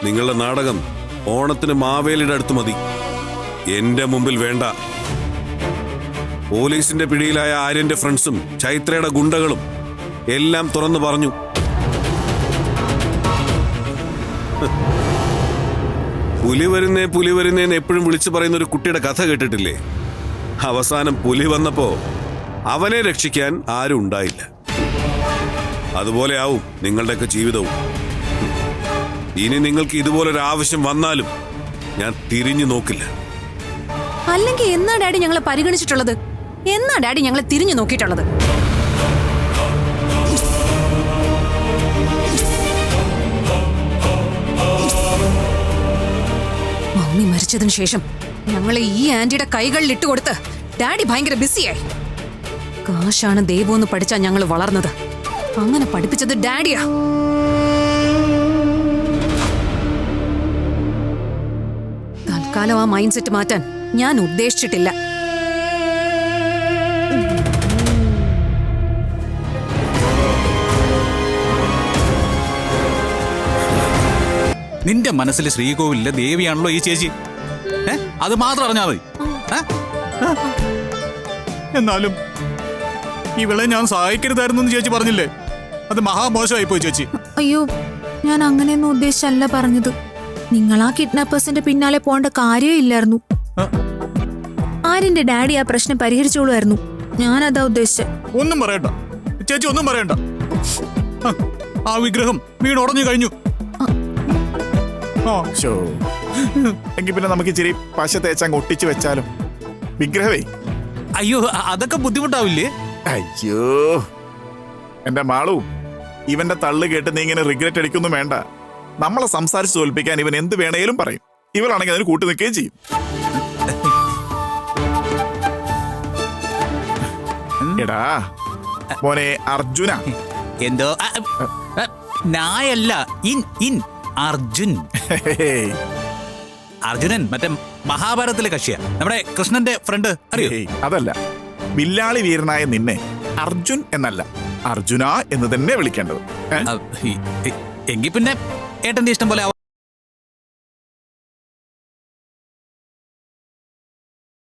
നിങ്ങളുടെ നാടകം ഓണത്തിന് മാവേലിയുടെ അടുത്ത് മതി, എന്റെ മുമ്പിൽ വേണ്ട. പോലീസിന്റെ പിടിയിലായ ആര്യന്റെ ഫ്രണ്ട്സും ചൈത്രയുടെ ഗുണ്ടകളും എല്ലാം തുറന്നു പറഞ്ഞു. പുലി വരുന്നേന്ന് എപ്പോഴും വിളിച്ചു പറയുന്ന ഒരു കുട്ടിയുടെ കഥ കേട്ടിട്ടില്ലേ? അവസാനം പുലി വന്നപ്പോ അവനെ രക്ഷിക്കാൻ ആരും ഉണ്ടായില്ല. അതുപോലെ ആവും നിങ്ങളുടെയൊക്കെ ജീവിതവും. ഇനി നിങ്ങൾക്ക് ഇതുപോലൊരു ആവശ്യം വന്നാലും ഞാൻ തിരിഞ്ഞു നോക്കില്ല. അല്ലെങ്കിൽ എന്നാ ഡാഡി ഞങ്ങളെ പരിഗണിച്ചിട്ടുള്ളത്? എന്നാ ഡാഡി ഞങ്ങളെ തിരിഞ്ഞു നോക്കിയിട്ടുള്ളത്? മമ്മി മരിച്ചതിന് ശേഷം ഞങ്ങളെ ഈ ആന്റിയുടെ കൈകളിൽ ഇട്ടുകൊടുത്ത് ഡാഡി ഭയങ്കര ബിസിയായി. കാശാണ് ദൈവമെന്ന് പഠിച്ചാ ഞങ്ങൾ വളർന്നത്. അങ്ങനെ പഠിപ്പിച്ചത് ഡാഡിയാ. തൽക്കാലം ആ മൈൻഡ് സെറ്റ് മാറ്റാൻ ഞാൻ ഉദ്ദേശിച്ചിട്ടില്ല. നിന്റെ മനസ്സിൽ ശ്രീകോവിലിലെ ദേവിയാണല്ലോ ഈ ചേച്ചി. അത് മാത്രം അറിഞ്ഞാൽ മതി. എന്നാലും ഇവളെ ഞാൻ സഹായിക്കരുതായിരുന്നു എന്ന് ചേച്ചി പറഞ്ഞില്ലേ? അത് മഹാമോശമായി പോയി ചേച്ചി. അയ്യോ, ഞാൻ അങ്ങനെയൊന്നും ഉദ്ദേശിച്ചല്ല പറഞ്ഞത്. നിങ്ങൾ ആ കിഡ്നാപ്പേഴ്സിന്റെ പിന്നാലെ പോകേണ്ട കാര്യമില്ലായിരുന്നു. ആര്യന്റെ ഡാഡി ആ പ്രശ്നം പരിഹരിച്ചോളുമായിരുന്നു. ഞാനതാ ഉദ്ദേശിച്ചത്. ഒന്നും പറയണ്ട ചേച്ചി, ഒന്നും പറയണ്ട. ആ വിഗ്രഹം വീണുടഞ്ഞു കഴിഞ്ഞു. എങ്കിൽ പിന്നെ നമുക്ക് ഇച്ചിരി പശ തേച്ചങ്ങ് ഒട്ടിച്ചു വെച്ചാലും. വിഗ്രഹമേ, അയ്യോ അതൊക്കെ ബുദ്ധിമുട്ടാവില്ലേ? അയ്യോ എന്റെ മാളു, ഇവന്റെ തള്ളു കേട്ട് നീ ഇങ്ങനെ റിഗ്രറ്റ് അടിക്കൊന്നും വേണ്ട. നമ്മളെ സംസാരിച്ച് തോൽപ്പിക്കാൻ ഇവൻ എന്ത് വേണേലും പറയും. ഇവളാണെങ്കിൽ അതിന് കൂട്ടു നിൽക്കുകയും ചെയ്യും. എടാ മോനെ അർജുന. എന്തോ നായല്ല, ഇൻ അർജുൻ. അർജുനൻ മറ്റേ മഹാഭാരതത്തിലെ കക്ഷിയ, നമ്മുടെ കൃഷ്ണന്റെ ഫ്രണ്ട്. അറിയോ? അതല്ല, വില്ലാളി വീരനായ നിന്നെ അർജുൻ എന്നല്ല അർജുന എന്ന് തന്നെ വിളിക്കേണ്ടത്. എങ്കിൽ പിന്നെ ഏട്ടന്റെ ഇഷ്ടം പോലെ